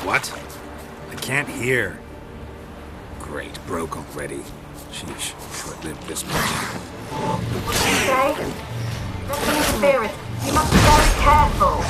What? I can't hear. Great, broke already. Sheesh, short-lived this much. What did you say? There's an interference. You must be very careful.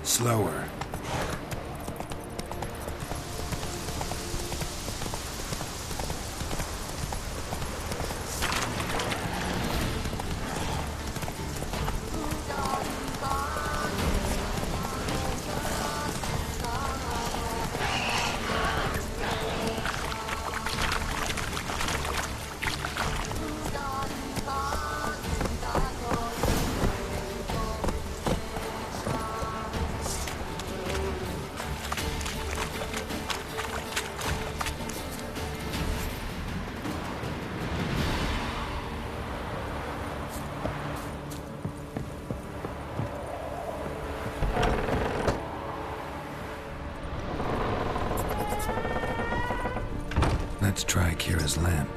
Slower. Let's try Kira's lamp.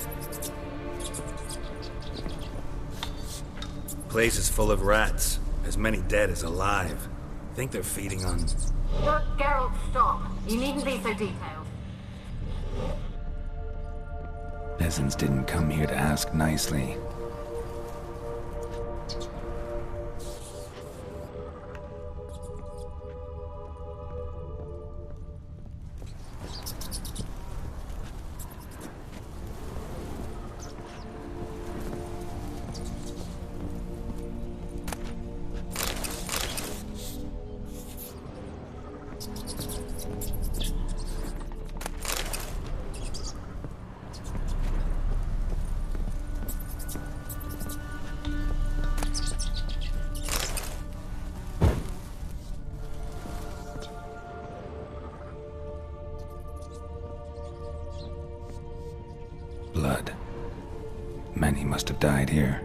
Place is full of rats. As many dead as alive. Think they're feeding on... Look, Geralt, stop. You needn't be so detailed. Peasants didn't come here to ask nicely. Blood. Many must have died here.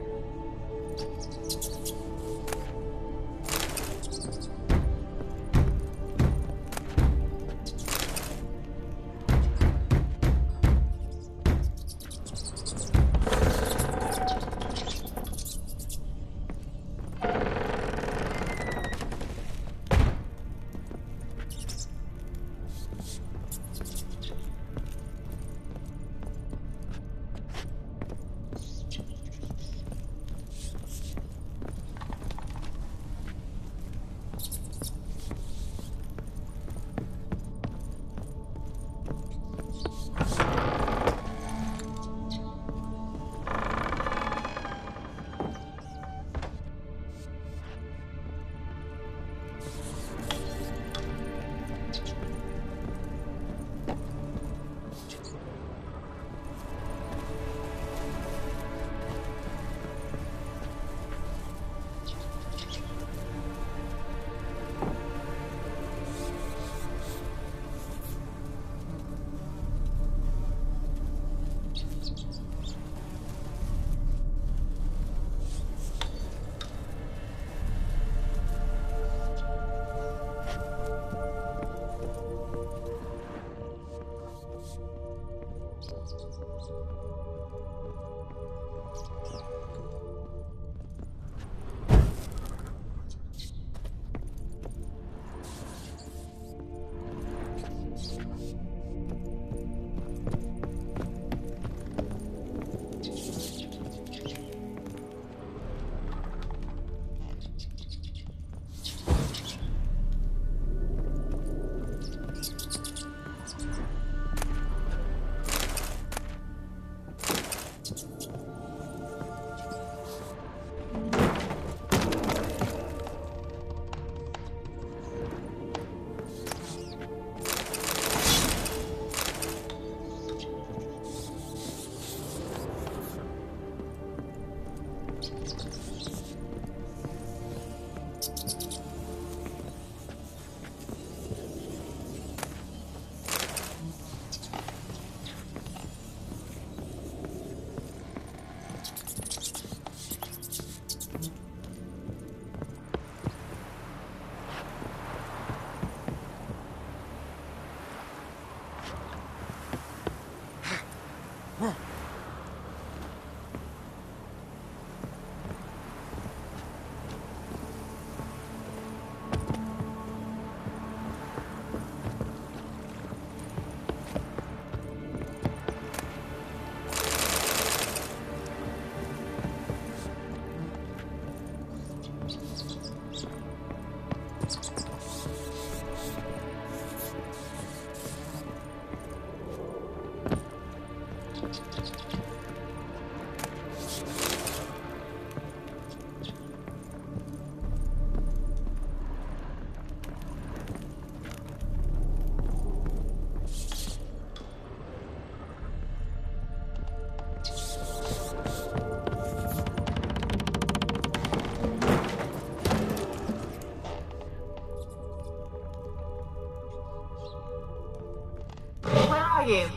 you?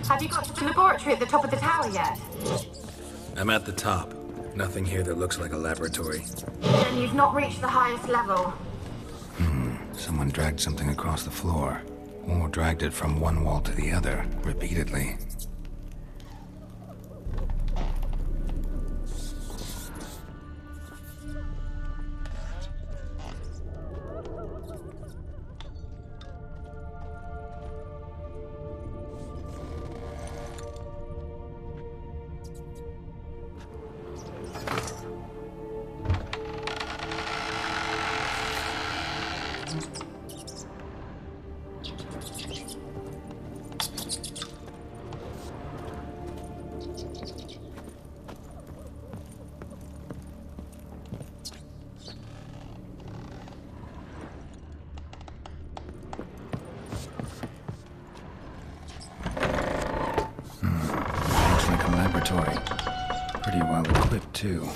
Have you got to the laboratory at the top of the tower yet? I'm at the top. Nothing here that looks like a laboratory. Then you've not reached the highest level. Someone dragged something across the floor. Or dragged it from one wall to the other, repeatedly. Pretty well equipped, too.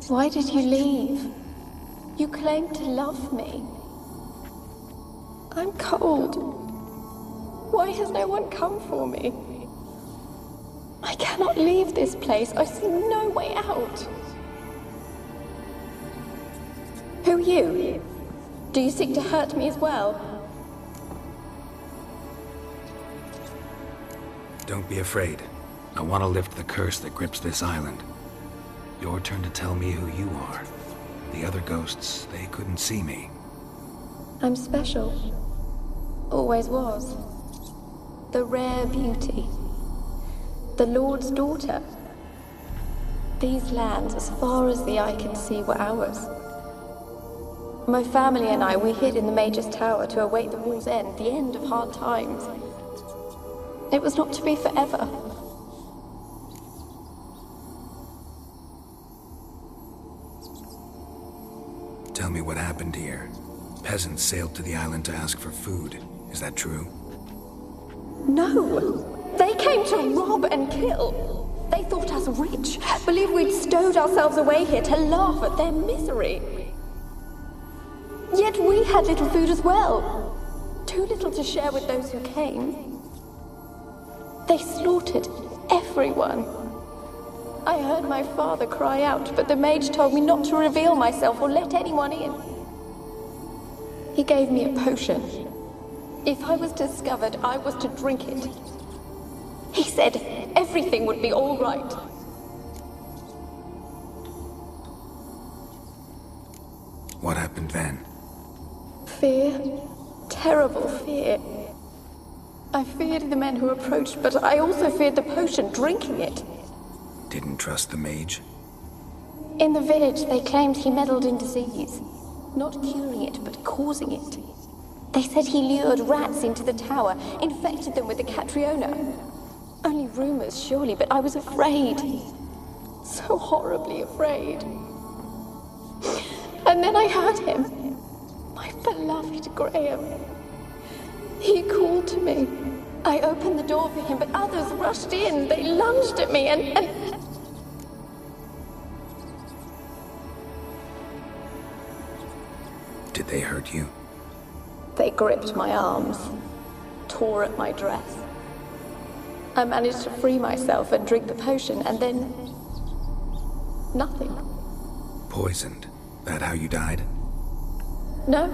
Why did you leave? You claimed to love me. I'm cold. Why has no one come for me? I cannot leave this place. I see no way out. Who are you? Do you seek to hurt me as well? Don't be afraid. I want to lift the curse that grips this island. Your turn to tell me who you are. The other ghosts, they couldn't see me. I'm special. Always was. The rare beauty. The Lord's daughter. These lands, as far as the eye can see, were ours. My family and I, we hid in the Major's Tower to await the war's end, the end of hard times. It was not to be forever. Tell me what happened here. Peasants sailed to the island to ask for food. Is that true? No! They came to rob and kill. They thought us rich, believed we'd stowed ourselves away here to laugh at their misery. Yet we had little food as well. Too little to share with those who came. They slaughtered everyone. I heard my father cry out, but the mage told me not to reveal myself or let anyone in. He gave me a potion. If I was discovered, I was to drink it. He said everything would be all right. What happened then? Fear. Terrible fear. I feared the men who approached, but I also feared the potion, drinking it. Didn't trust the mage? In the village, they claimed he meddled in disease. Not curing it, but causing it. They said he lured rats into the tower, infected them with the Catriona. Only rumors, surely, but I was afraid. So horribly afraid. And then I heard him. My beloved Graham. He called to me. I opened the door for him, but others rushed in. They lunged at me and... Did they hurt you? They gripped my arms, tore at my dress. I managed to free myself and drink the potion, and then... Nothing. Poisoned. That how you died? No,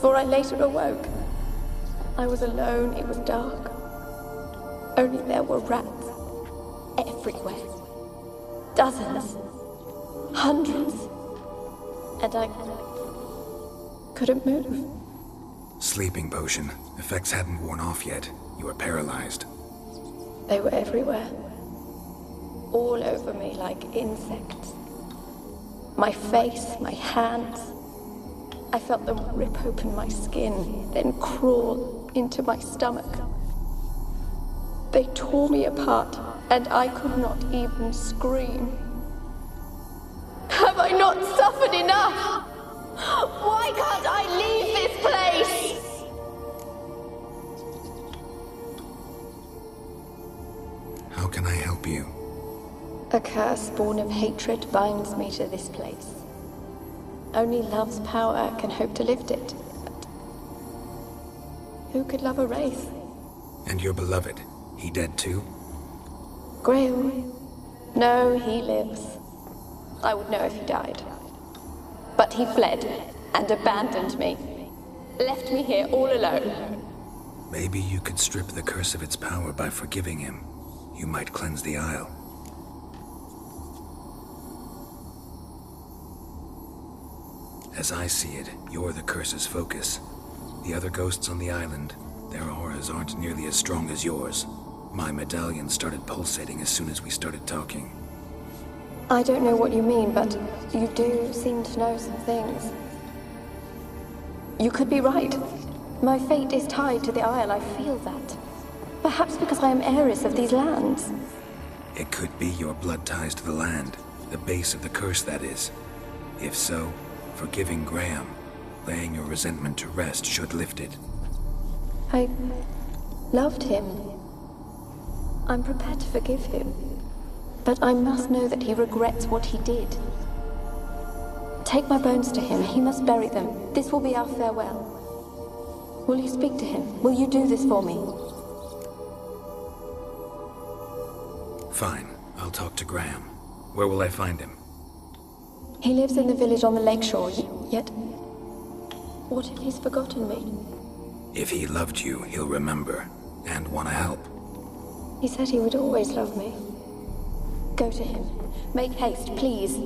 for I later awoke. I was alone, it was dark. Only there were rats. Everywhere. Dozens. Hundreds. And I couldn't move. Sleeping potion. Effects hadn't worn off yet. You were paralyzed. They were everywhere. All over me like insects. My face, my hands. I felt them rip open my skin, then crawl into my stomach. They tore me apart, and I could not even scream. Have I not suffered enough? Why can't I leave this place? How can I help you? A curse born of hatred binds me to this place. Only love's power can hope to lift it. But who could love a wraith? And your beloved, he dead too? Grail? No, he lives. I would know if he died. But he fled and abandoned me. Left me here all alone. Maybe you could strip the curse of its power by forgiving him. You might cleanse the Isle. As I see it, you're the curse's focus. The other ghosts on the island, their auras aren't nearly as strong as yours. My medallion started pulsating as soon as we started talking. I don't know what you mean, but you do seem to know some things. You could be right. My fate is tied to the Isle, I feel that. Perhaps because I am heiress of these lands. It could be your blood ties to the land, the base of the curse, that is. If so, forgiving Graham, laying your resentment to rest, should lift it. I loved him. I'm prepared to forgive him. But I must know that he regrets what he did. Take my bones to him. He must bury them. This will be our farewell. Will you speak to him? Will you do this for me? Fine. I'll talk to Graham. Where will I find him? He lives in the village on the lakeshore, yet... What if he's forgotten me? If he loved you, he'll remember, and want to help. He said he would always love me. Go to him. Make haste, please.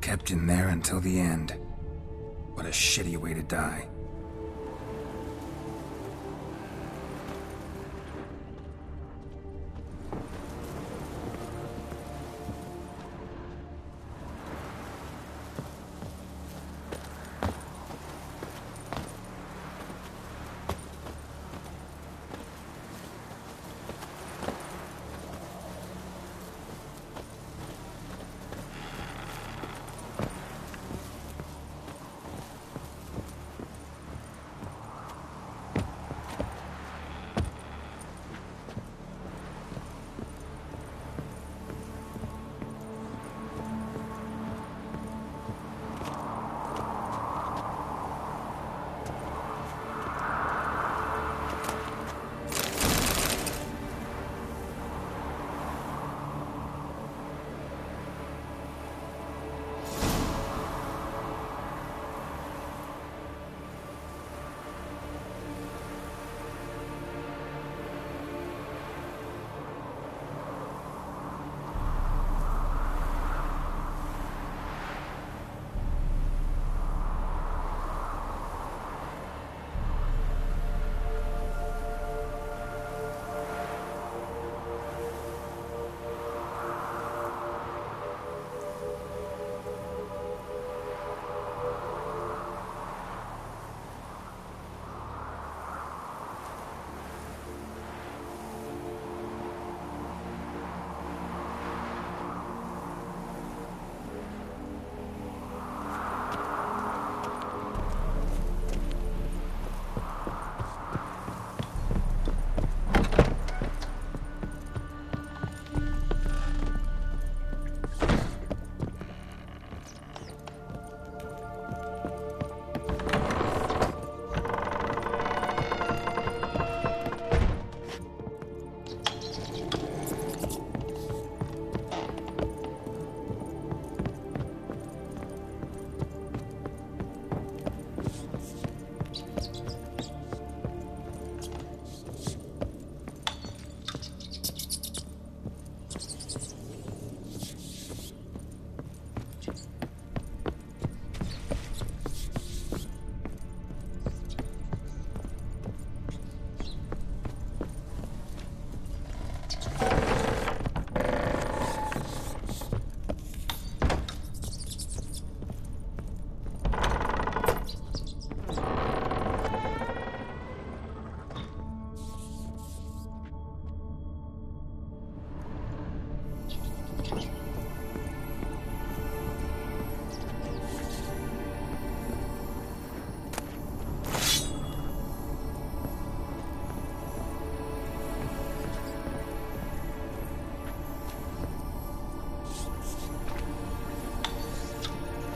Kept in there until the end. What a shitty way to die.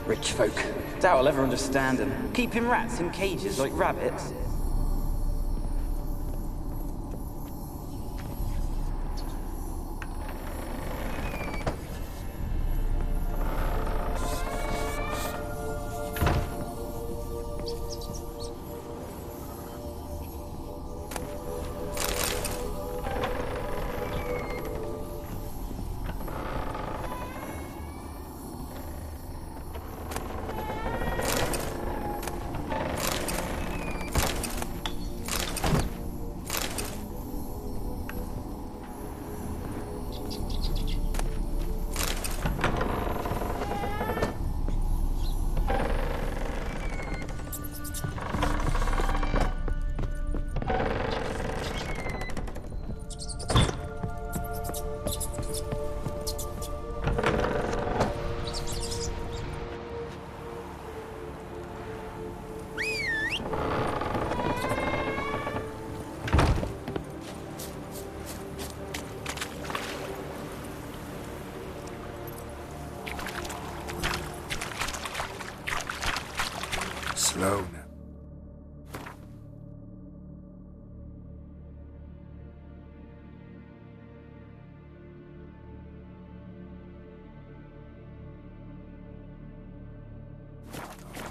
Rich folk. Doubt I'll ever understand them. Keeping rats in cages like rabbits. Slow now.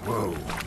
Whoa.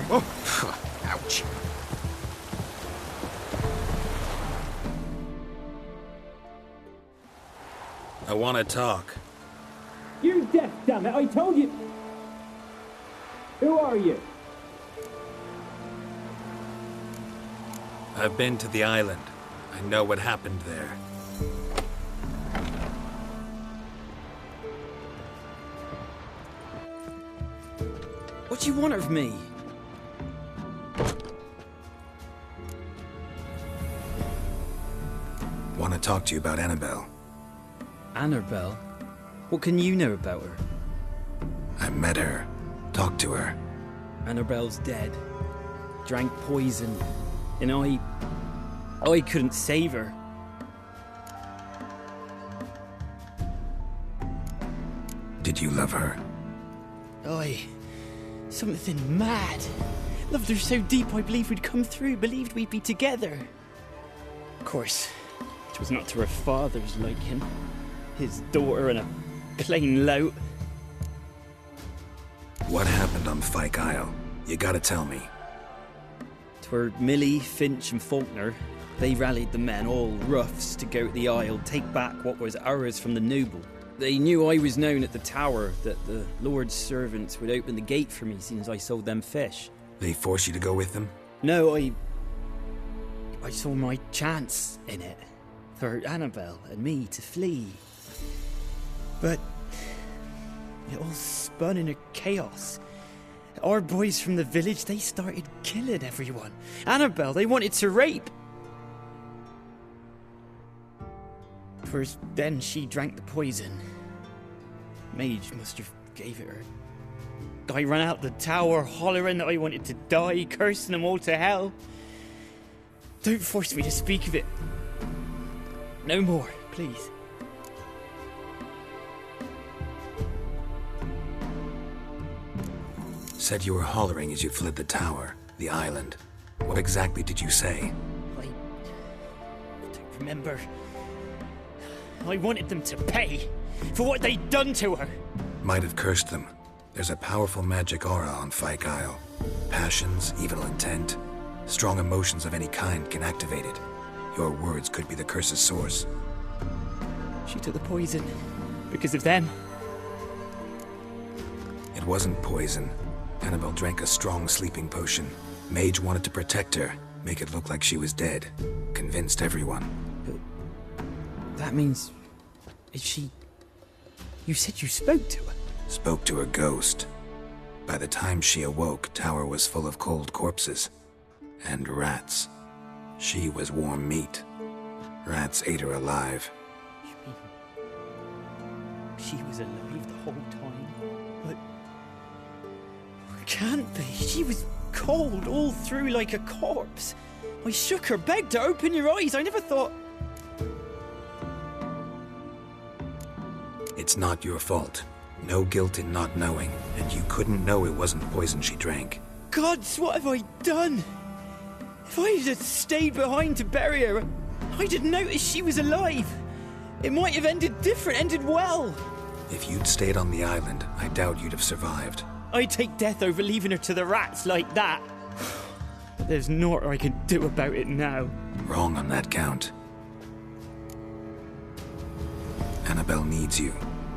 Oh, ouch. I want to talk. You're deaf, damn it! I told you! Who are you? I've been to the island. I know what happened there. What do you want of me? Want to talk to you about Annabelle. Annabelle? What can you know about her? I met her. Talked to her. Annabelle's dead. Drank poison. And I couldn't save her. Did you love her? Something mad. Loved her so deep I believed we'd come through, believed we'd be together. Of course, it was not to her father's liking. His daughter and a plain lout. What happened on Fyke Isle? You gotta tell me. 'Twere Millie, Finch and Faulkner. They rallied the men, all roughs, to go to the Isle, take back what was ours from the noble. They knew I was known at the tower, that the Lord's servants would open the gate for me since I sold them fish. They force you to go with them? No, I saw my chance in it. For Annabelle and me to flee. But it all spun in a chaos. Our boys from the village, they started killing everyone. Annabelle, they wanted to rape. First, then she drank the poison. Mage must have gave it her. I ran out the tower, hollering that I wanted to die, cursing them all to hell. Don't force me to speak of it. No more, please. Said you were hollering as you fled the tower, the island. What exactly did you say? I don't remember. I wanted them to pay for what they'd done to her. Might have cursed them. There's a powerful magic aura on Fyke Isle. Passions, evil intent, strong emotions of any kind can activate it. Your words could be the curse's source. She took the poison because of them. It wasn't poison. Annabelle drank a strong sleeping potion. Mage wanted to protect her, make it look like she was dead. Convinced everyone. That means... Is she... You said you spoke to her? Spoke to her ghost. By the time she awoke, tower was full of cold corpses. And rats. She was warm meat. Rats ate her alive. You mean... She was alive the whole time? But... Can't be. She was cold all through like a corpse. I shook her, begged her, open your eyes. I never thought... It's not your fault. No guilt in not knowing, and you couldn't know it wasn't poison she drank. Gods, what have I done? If I had stayed behind to bury her, I'd have noticed she was alive. It might have ended different, ended well. If you'd stayed on the island, I doubt you'd have survived. I'd take death over leaving her to the rats like that. But there's naught I can do about it now. Wrong on that count. Annabelle needs you.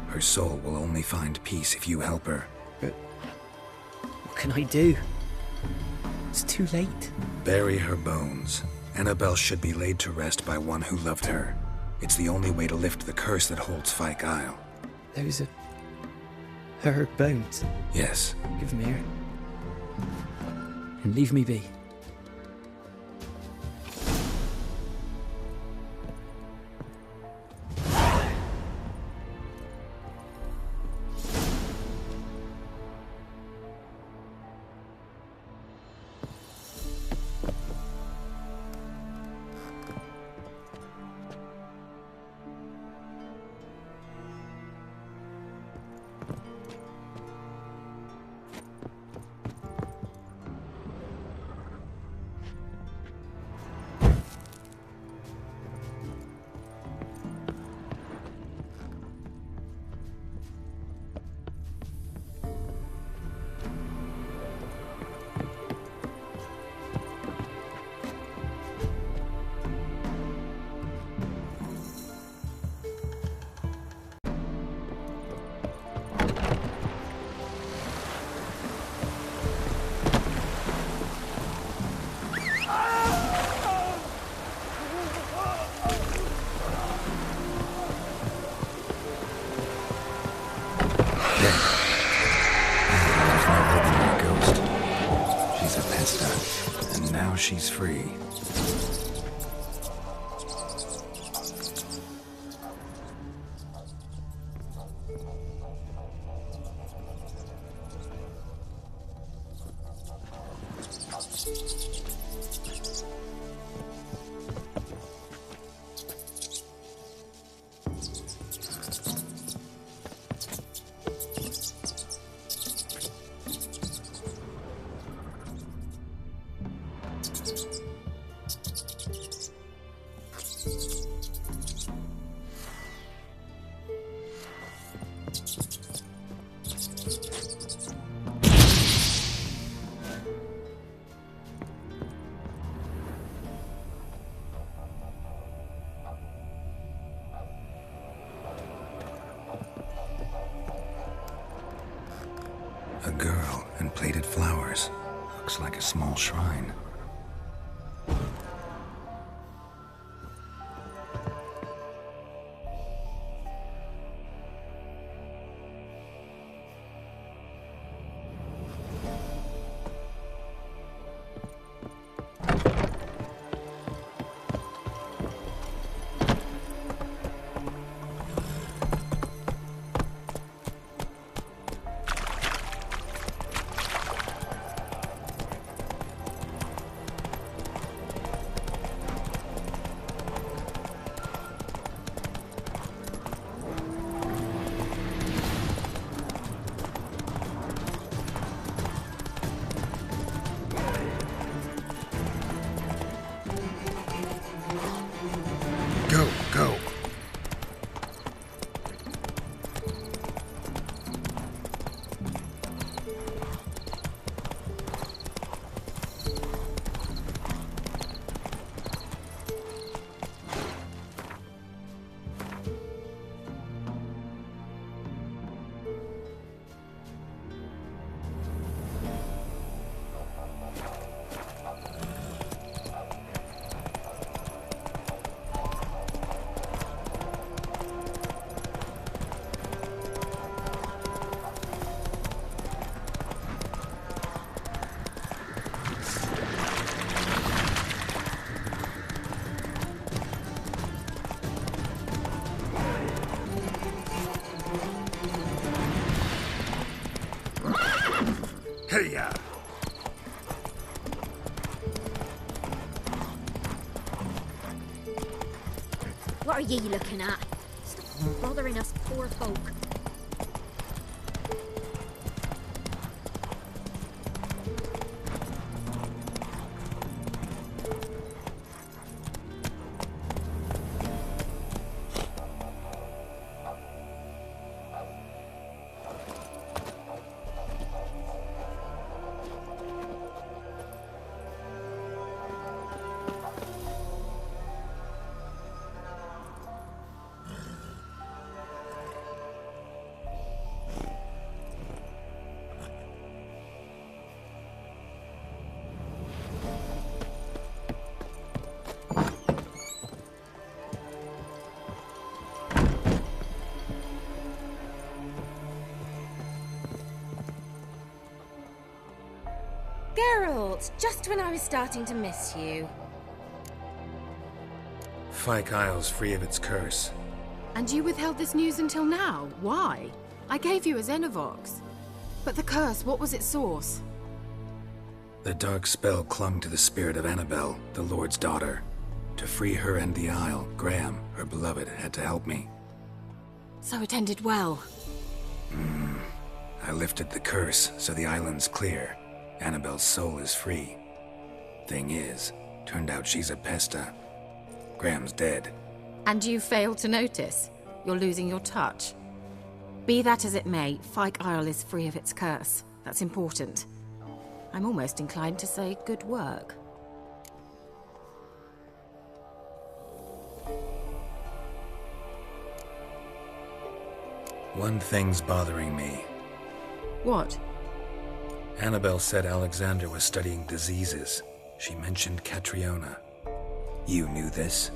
Her soul will only find peace if you help her. But what can I do? It's too late. Bury her bones. Annabelle should be laid to rest by one who loved her. It's the only way to lift the curse that holds Fyke Isle. Those are... her bones. Yes. Give them here. And leave me be. She's free. A girl and plated flowers. Looks like a small shrine. Go, go. Hey-ya! What are ye looking at? Stop bothering us poor folk. Geralt, just when I was starting to miss you. Fyke Isle's free of its curse. And you withheld this news until now? Why? I gave you a Xenovox. But the curse, what was its source? The dark spell clung to the spirit of Annabelle, the Lord's daughter. To free her and the Isle, Graham, her beloved, had to help me. So it ended well. I lifted the curse, so the island's clear. Annabelle's soul is free. Thing is, turned out she's a pesta. Graham's dead. And you failed to notice? You're losing your touch. Be that as it may, Fyke Isle is free of its curse. That's important. I'm almost inclined to say good work. One thing's bothering me. What? Annabelle said Alexander was studying diseases. She mentioned Catriona. You knew this?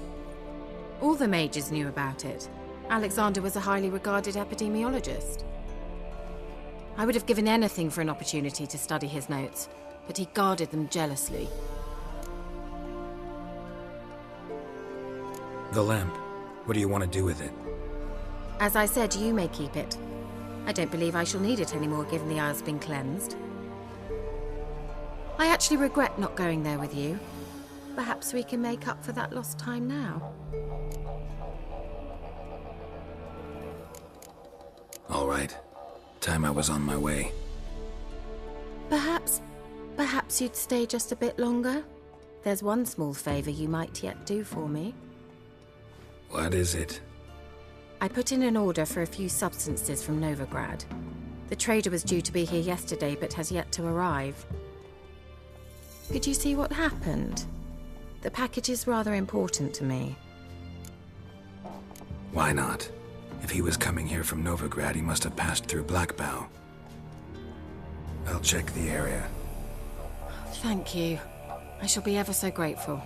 All the mages knew about it. Alexander was a highly regarded epidemiologist. I would have given anything for an opportunity to study his notes, but he guarded them jealously. The lamp. What do you want to do with it? As I said, you may keep it. I don't believe I shall need it anymore, given the Isle's been cleansed. I actually regret not going there with you. Perhaps we can make up for that lost time now. All right. Time I was on my way. Perhaps you'd stay just a bit longer? There's one small favor you might yet do for me. What is it? I put in an order for a few substances from Novigrad. The trader was due to be here yesterday, but has yet to arrive. Could you see what happened? The package is rather important to me. Why not? If he was coming here from Novigrad, he must have passed through Blackbow. I'll check the area. Thank you. I shall be ever so grateful.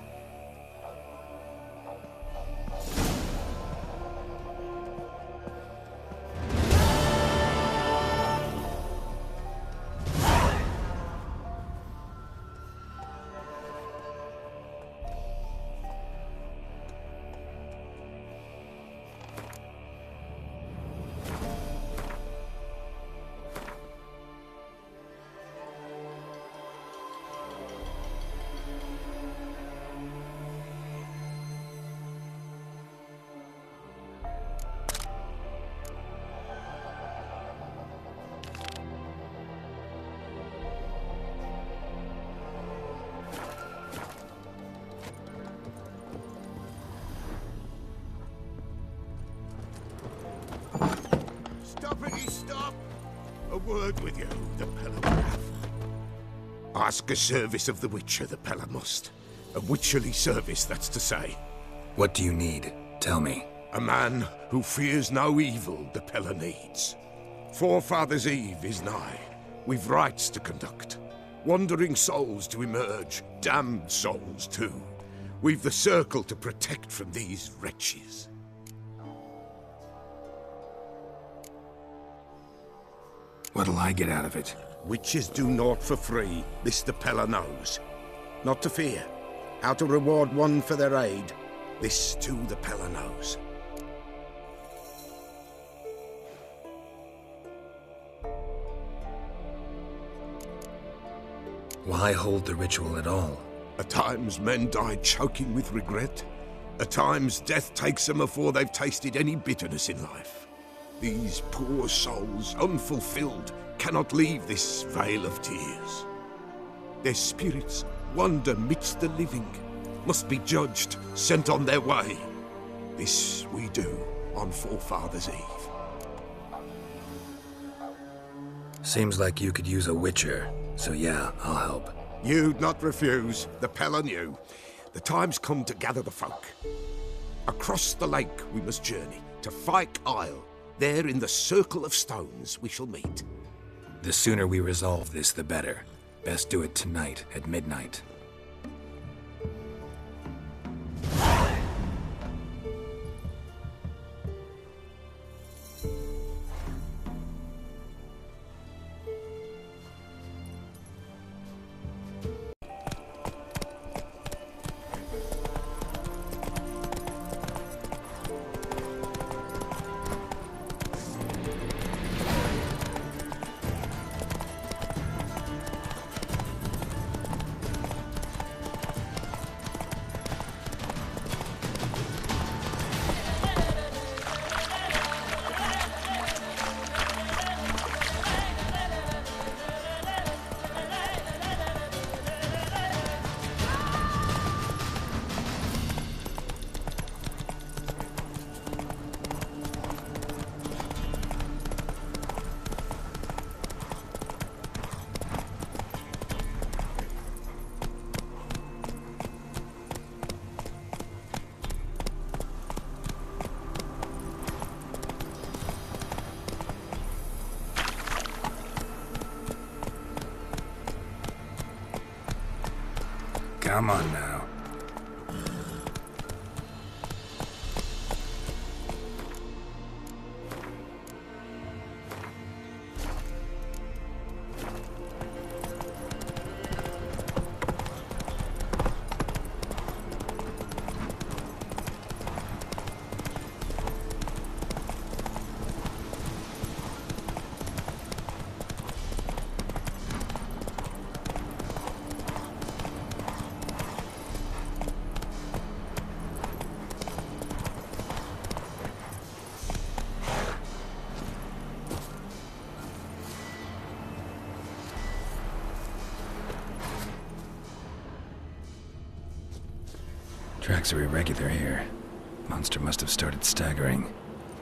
Stop! A word with you, the Pella will have. Ask a service of the Witcher, the Pella must. A witcherly service, that's to say. What do you need? Tell me. A man who fears no evil the Pella needs. Forefathers' Eve is nigh. We've rites to conduct. Wandering souls to emerge, damned souls too. We've the circle to protect from these wretches. What'll I get out of it? Witches do naught for free, this the Pella knows. Not to fear. How to reward one for their aid, this too the Pella knows. Why hold the ritual at all? At times men die choking with regret. At times death takes them before they've tasted any bitterness in life. These poor souls, unfulfilled, cannot leave this vale of tears. Their spirits wander midst the living, must be judged, sent on their way. This we do on Forefathers' Eve. Seems like you could use a witcher, so yeah, I'll help. You'd not refuse, the Pella knew. The time's come to gather the folk. Across the lake we must journey, to Fyke Isle. There in the circle of stones we shall meet. The sooner we resolve this, the better. Best do it tonight at midnight. Come on now. Tracks are irregular here. Monster must have started staggering.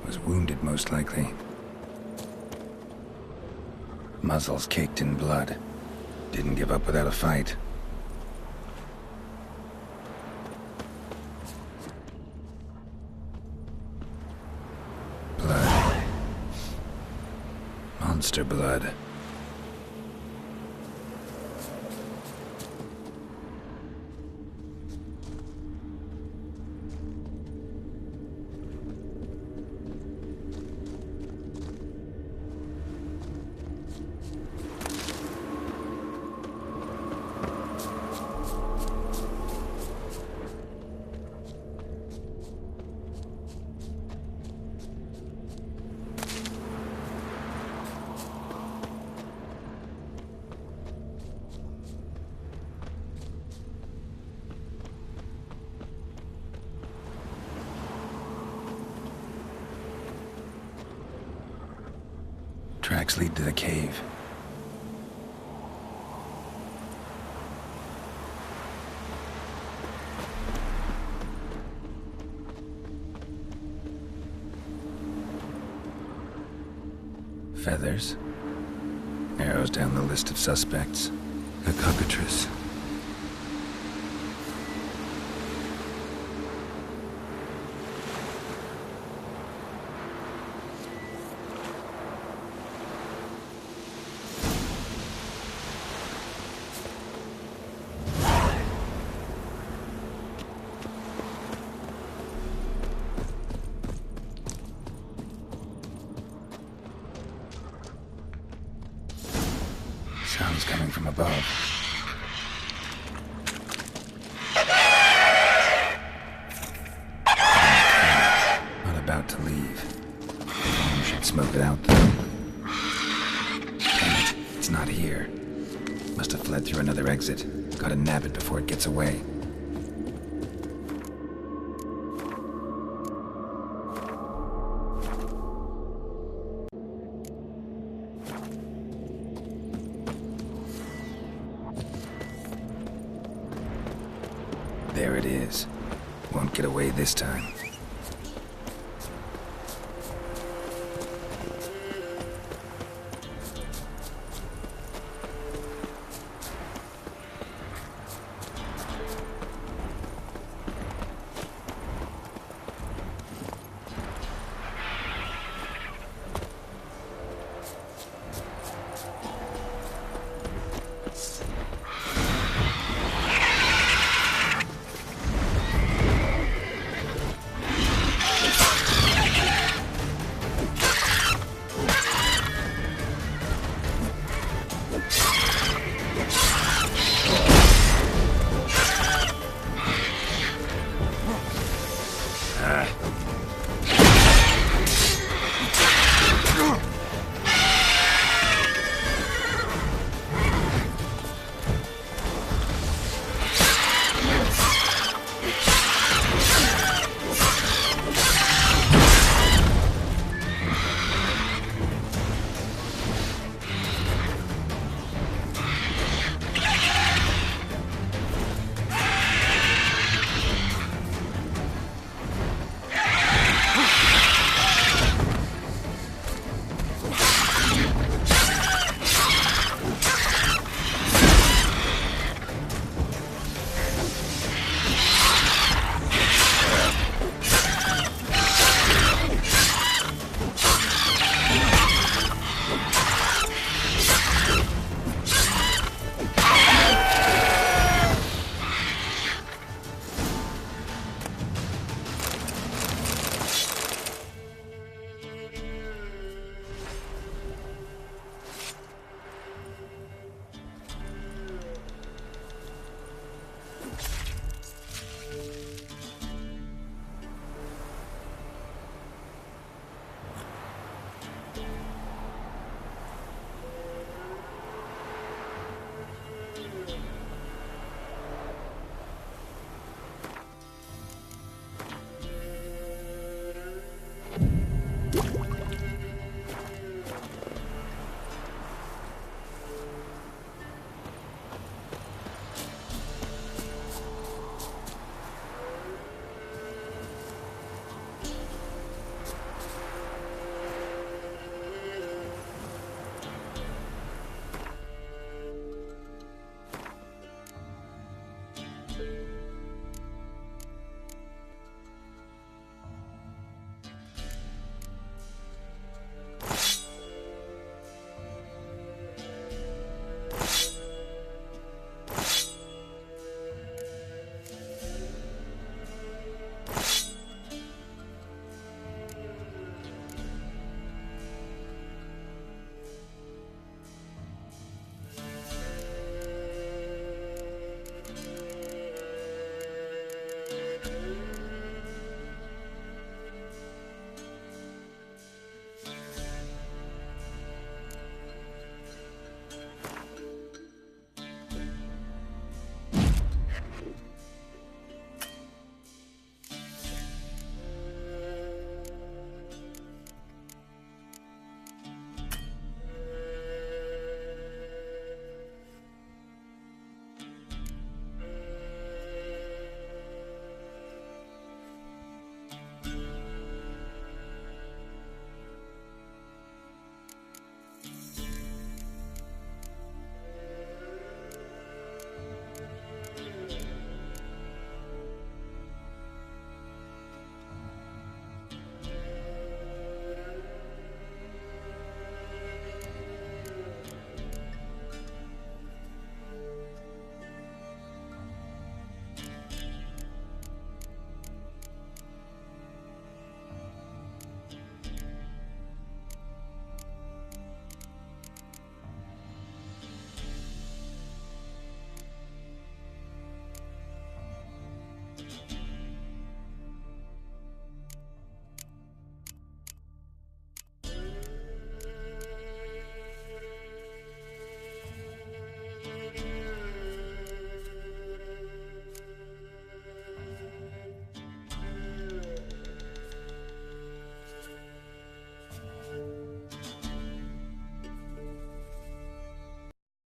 Was wounded, most likely. Muzzles caked in blood. Didn't give up without a fight. Blood. Monster blood. Tracks lead to the cave. Feathers. Narrows down the list of suspects. A cockatrice. Sounds coming from above. Not about to leave. Bomb should smoke it out, though. Damn it, it's not here. Must have fled through another exit. Gotta nab it before it gets away. There it is. Won't get away this time.